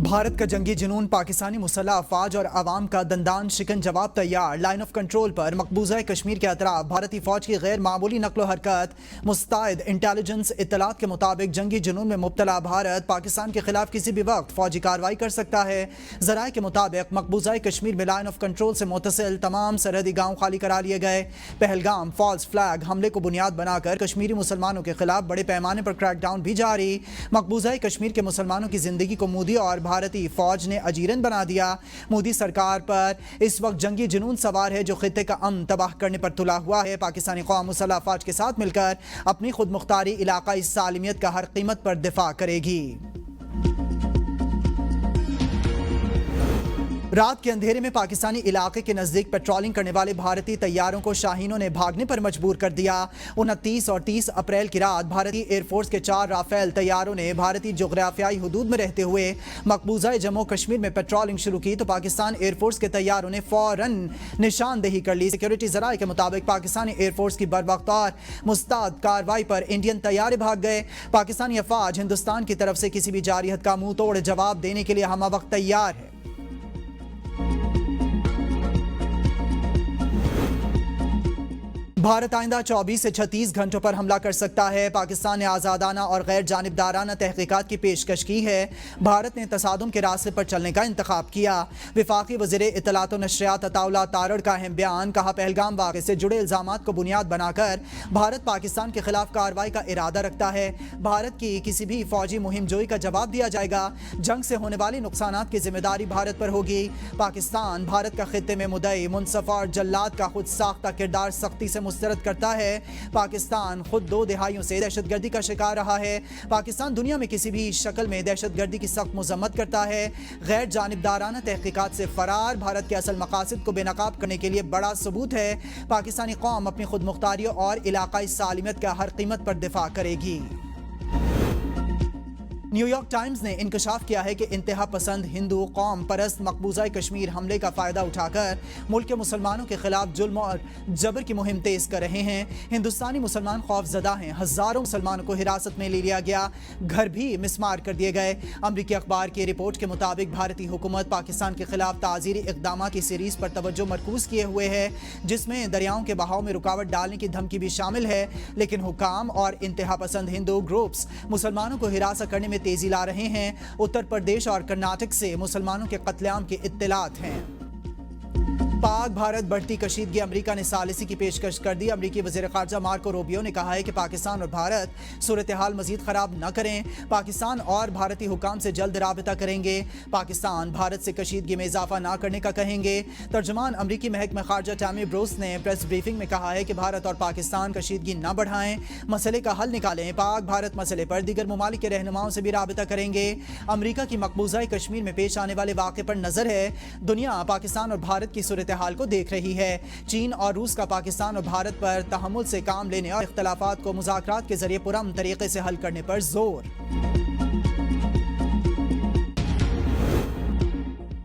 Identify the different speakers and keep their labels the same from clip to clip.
Speaker 1: भारत का जंगी जुनून, पाकिस्तानी मुसल्लह अफवाज और आवाम का दंदान शिकन जवाब तैयार। लाइन ऑफ कंट्रोल पर मकबूजा कश्मीर के अतराफ भारतीय फौज की गैर मामूली नकलो हरकत मुस्तैद। इंटेलिजेंस इत्तलात के मुताबिक जंगी जुनून में मुब्तला भारत पाकिस्तान के खिलाफ किसी भी वक्त फौजी कार्रवाई कर सकता है। जराये के मुताबिक मकबूजा कश्मीर में लाइन ऑफ कंट्रोल से मुतसिल तमाम सरहदी गाँव खाली करा लिए गए। पहलगाम फॉल्स फ्लैग हमले को बुनियाद बनाकर कश्मीरी मुसलमानों के खिलाफ बड़े पैमाने पर क्रैकडाउन भी जारी। मकबूजा कश्मीर के मुसलमानों की जिंदगी को मोदी और भारतीय फौज ने अजीरन बना दिया। मोदी सरकार पर इस वक्त जंगी जुनून सवार है जो खित्ते का अमन तबाह करने पर तुला हुआ है। पाकिस्तानी कौम मुसल्लह अफवाज के साथ मिलकर अपनी खुद मुख्तारी इलाकाई सालिमियत का हर कीमत पर दिफा करेगी। रात के अंधेरे में पाकिस्तानी इलाके के नजदीक पेट्रोलिंग करने वाले भारतीय तैयारों को शाहीनों ने भागने पर मजबूर कर दिया। 29 और 30 अप्रैल की रात भारतीय एयरफोर्स के 4 राफेल तैयारों ने भारतीय जोग्राफियाई हुदूद में रहते हुए मकबूजा जम्मू कश्मीर में पेट्रोलिंग शुरू की तो पाकिस्तान एयरफोर्स के तैयारों ने फौरन निशानदेही कर ली। सिक्योरिटी जराये के मुताबिक पाकिस्तानी एयरफोर्स की बरवक्त और मुस्तैद कार्रवाई पर इंडियन तैयारे भाग गए। पाकिस्तानी अफवाज हिंदुस्तान की तरफ से किसी भी जारियत का मुंह तोड़ जवाब देने के लिए हम वक्त तैयार है। भारत आइंदा 24 से 36 घंटों पर हमला कर सकता है। पाकिस्तान ने आज़ादाना और गैर जानिबदाराना तहकीकात की पेशकश की है। भारत ने तसादुम के रास्ते पर चलने का इंतखाब किया। वफाकी वज़ीर इत्तलात व नशरियात अताउल्लाह तारड़ का अहम बयान, कहा पहलगाम वाक़े से जुड़े इल्ज़ामात को बुनियाद बनाकर भारत पाकिस्तान के खिलाफ कार्रवाई का इरादा रखता है। भारत की किसी भी फौजी मुहिम जोई का जवाब दिया जाएगा। जंग से होने वाली नुकसानात की जिम्मेदारी भारत पर होगी। पाकिस्तान भारत का खित्ते में मुदई, मुनसफ और जल्लाद का खुद साख्ता किरदार सख्ती से मुस्तरद करता है। पाकिस्तान खुद 2 दहाइयों से दहशतगर्दी का शिकार रहा है। पाकिस्तान दुनिया में किसी भी शक्ल में दहशतगर्दी की सख्त मजम्मत करता है। गैर जानिबदाराना तहकीकात से फरार भारत के असल मकासद को बेनकाब करने के लिए बड़ा सबूत है। पाकिस्तानी कौम अपनी खुद मुख्तारी और इलाकाई सालिमियत का हर कीमत पर दिफा करेगी। न्यूयॉर्क टाइम्स ने इंकशाफ किया है कि इंतहा पसंद हिंदू कौम परस्त मकबूजा कश्मीर हमले का फायदा उठाकर मुल्क के मुसलमानों के खिलाफ जुल्म और जबर की मुहिम तेज कर रहे हैं। हिंदुस्तानी मुसलमान खौफजदा हैं। हजारों मुसलमानों को हिरासत में ले लिया गया, घर भी मिसमार कर दिए गए। अमरीकी अखबार की रिपोर्ट के मुताबिक भारतीय हुकूमत पाकिस्तान के खिलाफ ताज़ीरी इक़दामात की सीरीज पर तवज्जो मरकूज किए हुए है, जिसमें दरियाओं के बहाव में रुकावट डालने की धमकी भी शामिल है। लेकिन हुकाम और इंतहा पसंद हिंदू ग्रुप्स मुसलमानों को हिरासत करने में तेजी ला रहे हैं। उत्तर प्रदेश और कर्नाटक से मुसलमानों के कत्लेआम की इत्तलात हैं। पाक भारत बढ़ती कशीदगी, अमेरिका ने सालिसी की पेशकश कर दी। अमेरिकी वज़ीर ख़ारजा मार्को रूबियो ने कहा है कि पाकिस्तान और भारत सूरत हाल मजीद ख़राब न करें। पाकिस्तान और भारतीय हुकाम से जल्द राबता करेंगे। पाकिस्तान भारत से कशीदगी में इजाफा न करने का कहेंगे। तर्जुमान अमेरिकी महकमा ख़ारजा टैमी ब्रूस ने प्रेस ब्रीफिंग में कहा है कि भारत और पाकिस्तान कशीदगी न बढ़ाएं, मसले का हल निकालें। पाक भारत मसले पर दीगर ममालिक के रहनुमाओं से भी राबता करेंगे। अमेरिका की मकबूजा कश्मीर में पेश आने वाले वाक़े पर नज़र है। दुनिया पाकिस्तान और भारत की सूरत हाल को देख रही है। चीन और रूस का पाकिस्तान और भारत पर तहम्मुल से काम लेने और इख्तलाफात को मुज़ाकरात के जरिए पुरअमन तरीके से हल करने पर जोर।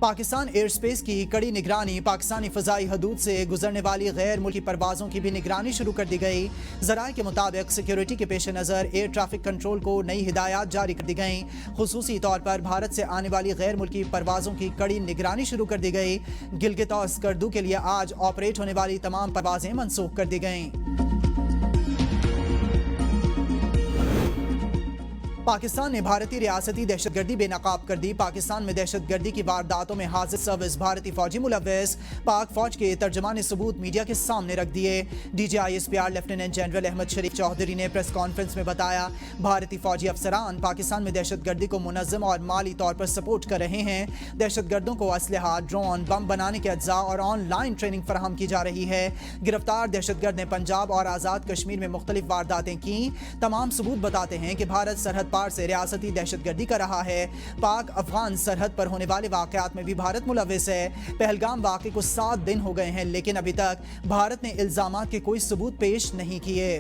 Speaker 1: पाकिस्तान एयर स्पेस की कड़ी निगरानी, पाकिस्तानी फ़ज़ाई हदूद से गुजरने वाली गैर मुल्की परवाज़ों की भी निगरानी शुरू कर दी गई। ज़राए के मुताबिक सिक्योरिटी के पेश नज़र एयर ट्रैफिक कंट्रोल को नई हिदायत जारी कर दी गई। खुसूसी तौर पर भारत से आने वाली गैर मुल्की परवाज़ों की कड़ी निगरानी शुरू कर दी गई। गिलगित और स्कर्दू के लिए आज ऑपरेट होने वाली तमाम परवाज़ें मनसूख कर दी गईं। पाकिस्तान ने भारतीय रियासती दहशतगर्दी बेनकाब कर दी। पाकिस्तान में दहशतगर्दी की वारदातों में हाजिर सर्विस भारतीय फौजी मुलव्वस। पाक फौज के तर्जमान सबूत मीडिया के सामने रख दिए। DGISPR lieutenant general Ahmed Sharif Chaudhary ने प्रेस कॉन्फ्रेंस में बताया, भारतीय फौजी अफसरान पाकिस्तान में दहशतगर्दी को मुनज़्ज़म और माली तौर पर सपोर्ट कर रहे हैं। दहशतगर्दों को असलहा, ड्रोन, बम बनाने के अज्जा और ऑनलाइन ट्रेनिंग फराहम की जा रही है। गिरफ्तार दहशतगर्द ने पंजाब और आज़ाद कश्मीर में मुख्तलिफ वारदातें की। तमाम सबूत बताते हैं कि भारत सरहद पार से रियासती दहशतगर्दी कर रहा है। पाक अफगान सरहद पर होने वाले वाकयात में भी भारत मुलव्वस है। पहलगाम वाक़े को 7 दिन हो गए हैं, लेकिन अभी तक भारत ने इल्जामात के कोई सबूत पेश नहीं किए।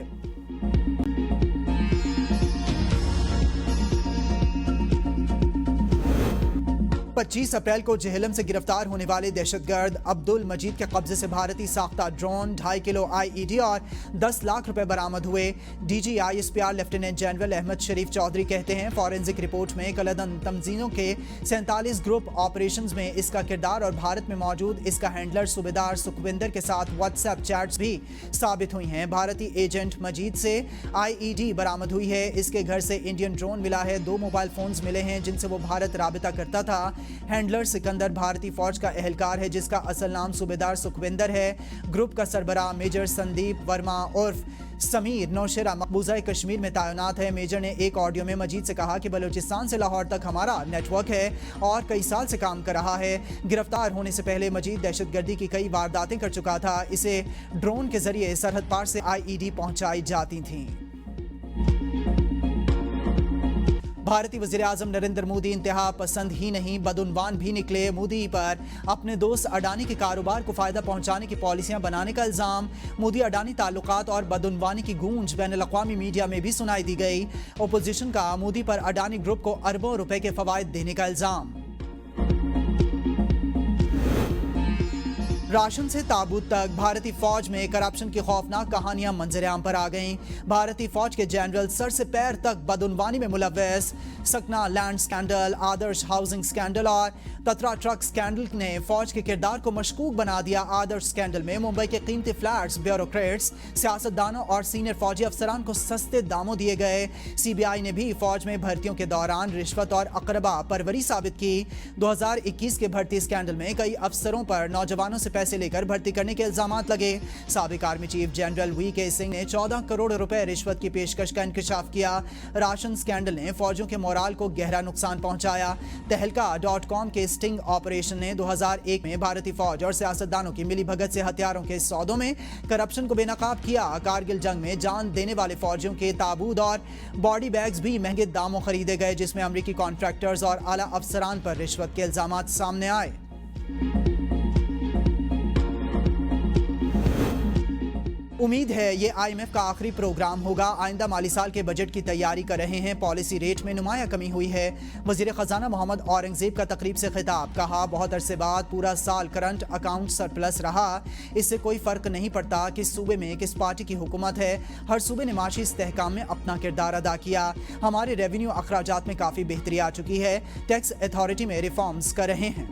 Speaker 1: 25 अप्रैल को जेहलम से गिरफ्तार होने वाले दहशतगर्द अब्दुल मजीद के कब्जे से भारतीय साख्ता ड्रोन, 2.5 किलो IED और 10 लाख रुपए बरामद हुए। DG ISPR lieutenant general Ahmed Sharif Chaudhry कहते हैं, फॉरेंसिक रिपोर्ट में कलदन तंजीमों के 47 ग्रुप ऑपरेशंस में इसका किरदार और भारत में मौजूद इसका हैंडलर सूबेदार सुखविंदर के साथ व्हाट्सएप चैट्स भी साबित हुई हैं। भारतीय एजेंट मजीद से IED बरामद हुई है। इसके घर से इंडियन ड्रोन मिला है। 2 मोबाइल फोन्स मिले हैं जिनसे वो भारत राबिता करता था। हैंडलर सिकंदर भारतीय फौज का एहलकार है जिसका असल नाम सूबेदार सुखविंदर है। ग्रुप का सरबराह मेजर संदीप वर्मा उर्फ समीर नौशेरा मकबूजा कश्मीर में तैनात है। मेजर ने एक ऑडियो में मजीद से कहा कि बलूचिस्तान से लाहौर तक हमारा नेटवर्क है और कई साल से काम कर रहा है। गिरफ्तार होने से पहले मजीद दहशतगर्दी की कई वारदातें कर चुका था। इसे ड्रोन के जरिए सरहद पार से IED पहुंचाई जाती थीं। भारतीय वज़ीर-ए-आज़म नरेंद्र मोदी इंतहा पसंद ही नहीं बदउनवान भी निकले। मोदी पर अपने दोस्त अडानी के कारोबार को फायदा पहुंचाने की पॉलिसियां बनाने का इल्जाम। मोदी अडानी ताल्लुकात और बदउनवानी की गूंज बैनुल-अक़वामी मीडिया में भी सुनाई दी गई। अपोजिशन का मोदी पर अडानी ग्रुप को अरबों रुपए के फवायद देने का इल्जाम। राशन से ताबूत तक भारतीय फौज में करप्शन की खौफनाक कहानियां मंजर-ए-आम पर आ गईं। भारतीय फौज के जनरल सर से पैर तक बदउनवानी में मुलव्वस। सकना लैंड स्कैंडल, आदर्श हाउसिंग स्कैंडल और ततरा ट्रक स्कैंडल ने फौज के किरदार को मशकूक बना दिया। आदर्श स्कैंडल में मुंबई के कीमती फ्लैट्स, ब्यूरोक्रेट्स, सियासतदानों और सीनियर फौजी अफसरान को सस्ते दामों दिए गए। CBI ने भी फौज में भर्तियों के दौरान रिश्वत और अकरबा परवरी साबित की। 2021 के भर्ती स्कैंडल में कई अफसरों पर नौजवानों से पैसे लेकर भर्ती करने के इल्जामात लगे। साबिक army chief general VK Singh ने 14 करोड़ रुपए रिश्वत की पेशकश का इंकशाफ किया। राशन स्कैंडल ने फौजियों के मोराल को गहरा नुकसान पहुंचाया। तहलका.com के स्टिंग ऑपरेशन ने 2001 में भारतीय फौज और सियासतदानों की मिली भगत से हथियारों के सौदों में करप्शन को बेनकाब किया। कारगिल जंग में जान देने वाले फौजियों के ताबूत और बॉडी बैग्स भी महंगे दामों खरीदे गए, जिसमें अमेरिकी कॉन्ट्रैक्टर्स और आला अफसरान पर रिश्वत के इल्जामात सामने आए। उम्मीद है ये IMF का आखिरी प्रोग्राम होगा। आइंदा माली साल के बजट की तैयारी कर रहे हैं। पॉलिसी रेट में नुमाया कमी हुई है। वजीर खजाना मोहम्मद औरंगजेब का तकरीब से खिताब। कहा, बहुत अरसे बाद पूरा साल करंट अकाउंट सरप्लस रहा। इससे कोई फर्क नहीं पड़ता किस सूबे में किस पार्टी की हुकूमत है। हर सूबे ने माशी इस्तेहकाम में अपना किरदार अदा किया। हमारे रेवेन्यू अखराजात में काफ़ी बेहतरी आ चुकी है। टैक्स अथॉरिटी में रिफॉर्म्स कर रहे हैं।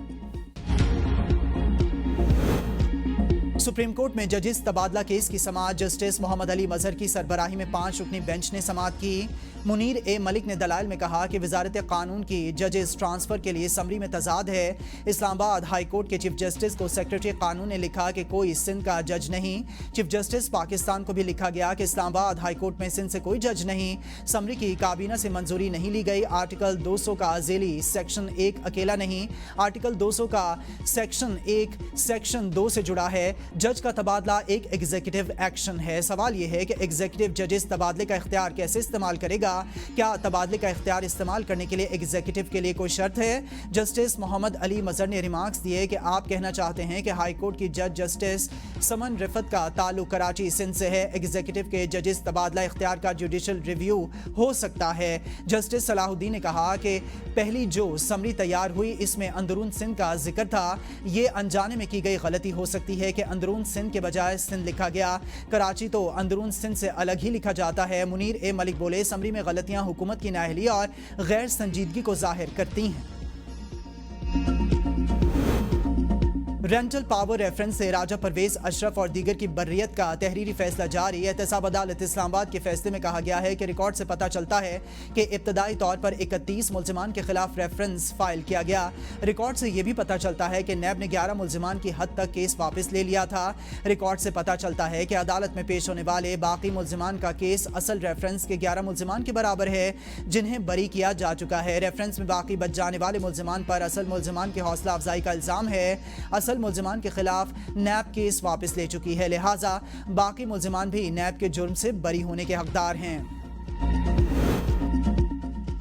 Speaker 1: सुप्रीम कोर्ट में जजेस तबादला केस की समाअत जस्टिस मोहम्मद अली मजहर की सरबराही में 5 रुकनी बेंच ने समाअत की। मुनीर ए मलिक ने दलाइल में कहा कि वजारत कानून की जजेस ट्रांसफर के लिए समरी में तजाद है। इस्लामाबाद हाई कोर्ट के चीफ जस्टिस को सेक्रेटरी कानून ने लिखा कि कोई सिंध का जज नहीं। चीफ जस्टिस पाकिस्तान को भी लिखा गया कि इस्लामाबाद हाई कोर्ट में सिंध से कोई जज नहीं। समरी की काबीना से मंजूरी नहीं ली गई। आर्टिकल 200 का जेली सेक्शन 1 अकेला नहीं, आर्टिकल 200 का सेक्शन 1 सेक्शन 2 से जुड़ा है। जज का तबादला एक एग्जीक्यूटिव एक्शन है। सवाल यह है कि एग्जीक्यूटिव जजेस तबादले का इख्तियार कैसे इस्तेमाल करेगा? क्या तबादले का इख्तियार इस्तेमाल करने के लिए एग्जीक्यूटिव के लिए कोई शर्त है? जस्टिस मोहम्मद अली मजहर ने रिमार्क्स दिए कि आप कहना चाहते हैं कि हाई कोर्ट की जज जस्टिस समन रिफत का ताल्लुक कराची सिंध से है। एग्जीक्यूटिव के जजेस तबादला इख्तियार का जुडिशल रिव्यू हो सकता है। जस्टिस सलाहुद्दीन ने कहा कि पहली जो समरी तैयार हुई इसमें अंदरून सिंध का जिक्र था। ये अनजाने में की गई गलती हो सकती है कि अंदरून सिंध के बजाय सिंध लिखा गया। कराची तो अंदरून सिंध से अलग ही लिखा जाता है। मुनीर ए मलिक बोले, समरी में गलतियां हुकूमत की नाअहली और गैर संजीदगी को जाहिर करती हैं। रेंटल पावर रेफरेंस से राजा परवेज अशरफ और दीगर की बर्रियत का तहरीरी फैसला जारी। एहतसाब अदालत इस्लामाबाद के फैसले में कहा गया है कि रिकॉर्ड से पता चलता है कि इब्तदाई तौर पर 31 मुल्जिमान के खिलाफ रेफरेंस फाइल किया गया। रिकॉर्ड से यह भी पता चलता है कि नैब ने 11 मुल्जिमान की हद तक केस वापस ले लिया था। रिकॉर्ड से पता चलता है कि अदालत में पेश होने वाले बाकी मुल्जिमान का केस असल रेफरेंस के 11 मुल्जिमान के बराबर है जिन्हें बरी किया जा चुका है। रेफरेंस में बाकी बच जाने वाले मुल्जिमान पर असल मुल्जिमान की हौसला अफजाई का इल्जाम है। असल मुल्जिमान के खिलाफ नैब केस वापस ले चुकी है, लिहाजा बाकी मुल्जिमान भी नैब के जुर्म से बरी होने के हकदार हैं।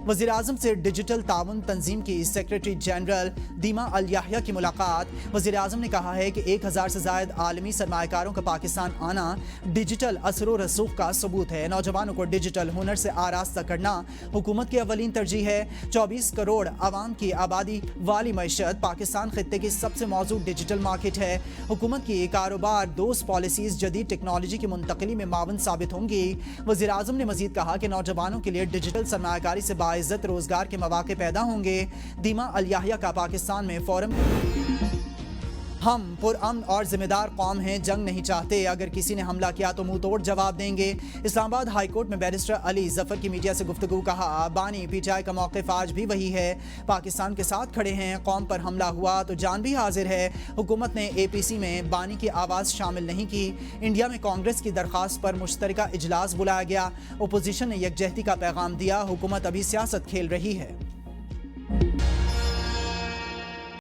Speaker 1: वज़ीर आज़म से डिजिटल ताउन तंजीम की सेक्रेटरी जनरल दीमा अल याहिया की मुलाकात। वज़ीर आज़म ने कहा है कि 1000 से ज़ायद आलमी सरमायाकारों का पाकिस्तान आना डिजिटल असर व रसूख का सबूत है। नौजवानों को डिजिटल हुनर से आरास्ता करना हुकूमत की अवलीन तरजीह है। 24 करोड़ आवाम की आबादी वाली मईशत, पाकिस्तान खित्ते की सबसे मौजूद डिजिटल मार्केट है। हुकूमत की कारोबार दोस्त पॉलिसीज़ जदीद टेक्नोलॉजी की मुंतकली में मावन साबित होंगी। वज़ीर आज़म ने मज़ीद कहा कि नौजवानों के लिए डिजिटल सरमायाकारी से बाइज़्ज़त रोज़गार के मौके पैदा होंगे। दीमा अल याहिया का पाकिस्तान में फोरम हम पुरअमन और जिम्मेदार कौम हैं, जंग नहीं चाहते। अगर किसी ने हमला किया तो मुंह तोड़ जवाब देंगे। इस्लामाबाद हाई कोर्ट में बैरिस्टर अली जफर की मीडिया से गुफ्तगू। कहा, बानी पीटीआई का मौक़िफ़ आज भी वही है, पाकिस्तान के साथ खड़े हैं। कौम पर हमला हुआ तो जान भी हाजिर है। हुकूमत ने APC में बानी की आवाज़ शामिल नहीं की। इंडिया में कांग्रेस की दरख्वास्त पर मुश्तरका इजलास बुलाया गया। अपोजिशन ने यकजहती का पैगाम दिया। हुकूमत अभी सियासत खेल रही है।